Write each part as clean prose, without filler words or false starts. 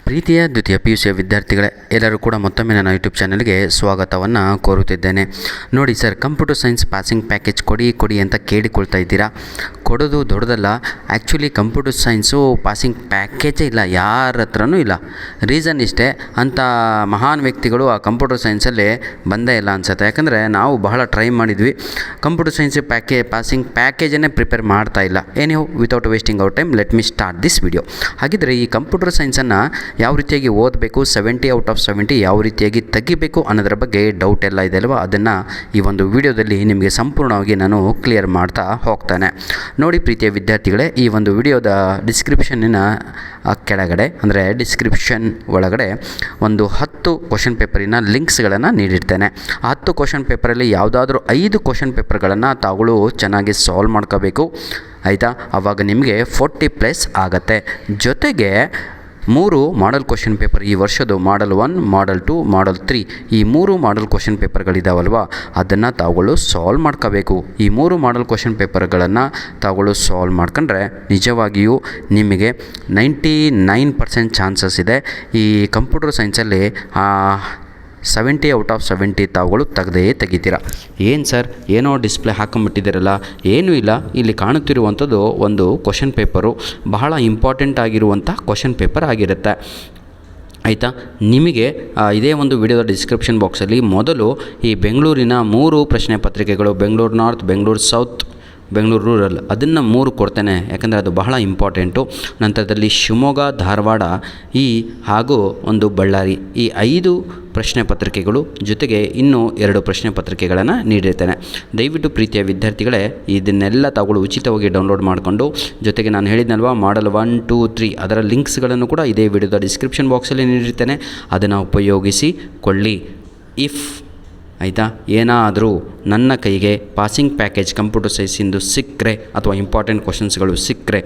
ಪ್ರೀತಿಯ ದ್ವಿತೀಯ PUC ವಿದ್ಯಾರ್ಥಿಗಳೇ, ಎಲ್ಲರೂ ಕೂಡ ಮತ್ತೊಮ್ಮೆ ನನ್ನ ಯೂಟ್ಯೂಬ್ ಚಾನಲ್ಗೆ ಸ್ವಾಗತವನ್ನು ಕೋರುತ್ತಿದ್ದೇನೆ. ನೋಡಿ sir, computer science passing package ಕೊಡಿ ಅಂತ ಕೇಳಿಕೊಳ್ತಾ ಇದ್ದೀರಾ. ಕೊಡೋದು ದೊಡ್ಡದಲ್ಲ. ಆ್ಯಕ್ಚುಲಿ ಕಂಪ್ಯೂಟರ್ ಸೈನ್ಸು ಪಾಸಿಂಗ್ ಪ್ಯಾಕೇಜೇ ಇಲ್ಲ, ಯಾರ ಹತ್ರನೂ ಇಲ್ಲ. ರೀಸನ್ ಇಷ್ಟೇ, ಅಂಥ ಮಹಾನ್ ವ್ಯಕ್ತಿಗಳು ಆ ಕಂಪ್ಯೂಟರ್ ಸೈನ್ಸಲ್ಲಿ ಬಂದೇ ಇಲ್ಲ ಅನಿಸುತ್ತೆ. ಯಾಕಂದರೆ ನಾವು ಬಹಳ ಟ್ರೈ ಮಾಡಿದ್ವಿ, ಕಂಪ್ಯೂಟರ್ ಸೈನ್ಸ್ ಪಾಸಿಂಗ್ ಪ್ಯಾಕೇಜನ್ನೇ ಪ್ರಿಪೇರ್ ಮಾಡ್ತಾ ಇಲ್ಲ. Anyway without wasting out time, let me start this video. ಹಾಗಿದ್ರೆ ಈ ಕಂಪ್ಯೂಟರ್ ಸೈನ್ಸನ್ನು ಯಾವ ರೀತಿಯಾಗಿ ಓದಬೇಕು, 70 ಔಟ್ ಆಫ್ 70 ಯಾವ ರೀತಿಯಾಗಿ ತೆಗಿಬೇಕು ಅನ್ನೋದ್ರ ಬಗ್ಗೆ ಡೌಟ್ ಎಲ್ಲ ಇದೆ ಅಲ್ವಾ, ಅದನ್ನು ಈ ಒಂದು ವಿಡಿಯೋದಲ್ಲಿ ನಿಮಗೆ ಸಂಪೂರ್ಣವಾಗಿ ನಾನು ಕ್ಲಿಯರ್ ಮಾಡ್ತಾ ಹೋಗ್ತಾನೆ. ನೋಡಿ ಪ್ರೀತಿಯ ವಿದ್ಯಾರ್ಥಿಗಳೇ, ಈ ಒಂದು ವಿಡಿಯೋದ ಡಿಸ್ಕ್ರಿಪ್ಷನ್ನಿನ ಕೆಳಗಡೆ ಅಂದರೆ ಡಿಸ್ಕ್ರಿಪ್ಷನ್ ಒಳಗಡೆ ಒಂದು 10 ಕ್ವಶನ್ ಪೇಪರಿನ ಲಿಂಕ್ಸ್ಗಳನ್ನು ನೀಡಿರ್ತೇನೆ. ಆ 10 ಕ್ವಶನ್ ಪೇಪರಲ್ಲಿ ಯಾವುದಾದ್ರೂ 5 ಕ್ವಶನ್ ಪೇಪರ್ಗಳನ್ನು ತಾವುಗಳು ಚೆನ್ನಾಗಿ ಸಾಲ್ವ್ ಮಾಡ್ಕೋಬೇಕು, ಆಯಿತಾ. ಆವಾಗ ನಿಮಗೆ 40+ ಆಗುತ್ತೆ. ಜೊತೆಗೆ 3 ಮಾಡಲ್ ಕ್ವಶನ್ ಪೇಪರ್, ಈ ವರ್ಷದ ಮಾಡಲ್ 1, ಮಾಡಲ್ 2, ಮಾಡಲ್ 3 ಈ 3 ಮಾಡಲ್ ಕ್ವಶನ್ ಪೇಪರ್ಗಳಿದ್ದಾವಲ್ವ, ಅದನ್ನು ತಾವುಗಳು ಸಾಲ್ವ್ ಮಾಡ್ಕೋಬೇಕು. ಈ 3 ಮಾಡಲ್ ಕ್ವಶನ್ ಪೇಪರ್ಗಳನ್ನು ತಾವುಗಳು ಸಾಲ್ವ್ ಮಾಡ್ಕೊಂಡ್ರೆ ನಿಜವಾಗಿಯೂ ನಿಮಗೆ 99% ಚಾನ್ಸಸ್ ಇದೆ ಈ ಕಂಪ್ಯೂಟರ್ ಸೈನ್ಸಲ್ಲಿ 70 ಔಟ್ ಆಫ್ 70 ತಾವುಗಳು ತೆಗಿತೀರಾ. ಏನು ಸರ್, ಏನೋ ಡಿಸ್ಪ್ಲೇ ಹಾಕೊಂಬಿಟ್ಟಿದ್ದೀರಲ್ಲ? ಏನೂ ಇಲ್ಲ, ಇಲ್ಲಿ ಕಾಣುತ್ತಿರುವಂಥದ್ದು ಒಂದು ಕ್ವಶನ್ ಪೇಪರು, ಬಹಳ ಇಂಪಾರ್ಟೆಂಟ್ ಆಗಿರುವಂಥ ಕ್ವಶನ್ ಪೇಪರ್ ಆಗಿರುತ್ತೆ, ಆಯಿತಾ. ನಿಮಗೆ ಇದೇ ಒಂದು ವಿಡಿಯೋದ ಡಿಸ್ಕ್ರಿಪ್ಷನ್ ಬಾಕ್ಸಲ್ಲಿ ಮೊದಲು ಈ ಬೆಂಗಳೂರಿನ 3 ಪ್ರಶ್ನೆ ಪತ್ರಿಕೆಗಳು, Bengaluru north, Bengaluru south, Bengaluru rural, ಅದನ್ನು 3 ಕೊಡ್ತೇನೆ, ಯಾಕಂದರೆ ಅದು ಬಹಳ ಇಂಪಾರ್ಟೆಂಟು. ನಂತರದಲ್ಲಿ ಶಿವಮೊಗ್ಗ, ಧಾರವಾಡ ಹಾಗೂ ಒಂದು ಬಳ್ಳಾರಿ, ಈ 5 ಪ್ರಶ್ನೆ ಪತ್ರಿಕೆಗಳು, ಜೊತೆಗೆ ಇನ್ನೂ 2 ಪ್ರಶ್ನೆ ಪತ್ರಿಕೆಗಳನ್ನು ನೀಡಿರ್ತೇನೆ. ದಯವಿಟ್ಟು ಪ್ರೀತಿಯ ವಿದ್ಯಾರ್ಥಿಗಳೇ, ಇದನ್ನೆಲ್ಲ ತಾವುಗಳು ಉಚಿತವಾಗಿ ಡೌನ್ಲೋಡ್ ಮಾಡಿಕೊಂಡು, ಜೊತೆಗೆ ನಾನು ಹೇಳಿದ್ನಲ್ವ ಮಾಡಲ್ 1, 2, 3 ಅದರ ಲಿಂಕ್ಸ್ಗಳನ್ನು ಕೂಡ ಇದೇ ವಿಡಿಯೋದ ಡಿಸ್ಕ್ರಿಪ್ಷನ್ ಬಾಕ್ಸಲ್ಲಿ ನೀಡಿರ್ತೇನೆ, ಅದನ್ನು ಉಪಯೋಗಿಸಿಕೊಳ್ಳಿ. ಆಯಿತಾ, ಏನಾದರೂ ನನ್ನ ಕೈಗೆ ಪಾಸಿಂಗ್ ಪ್ಯಾಕೇಜ್ ಕಂಪ್ಯೂಟರ್ ಸೈನ್ಸಿಂದು ಸಿಕ್ಕರೆ ಅಥವಾ ಇಂಪಾರ್ಟೆಂಟ್ ಕ್ವಶನ್ಸ್ಗಳು ಸಿಕ್ಕರೆ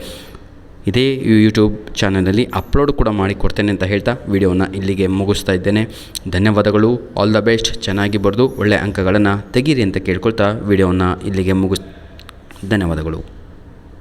ಇದೇ ಯೂಟ್ಯೂಬ್ ಚಾನಲಲ್ಲಿ ಅಪ್ಲೋಡ್ ಕೂಡ ಮಾಡಿ ಕೊಡ್ತೇನೆ ಅಂತ ಹೇಳ್ತಾ ವಿಡಿಯೋನ ಇಲ್ಲಿಗೆ ಮುಗಿಸ್ತಾ ಇದ್ದೇನೆ. ಧನ್ಯವಾದಗಳು. All the best. ಚೆನ್ನಾಗಿ ಬರೆದು ಒಳ್ಳೆಯ ಅಂಕಗಳನ್ನು ತೆಗೀರಿ ಅಂತ ಕೇಳ್ಕೊಳ್ತಾ ವಿಡಿಯೋನ ಇಲ್ಲಿಗೆ ಧನ್ಯವಾದಗಳು.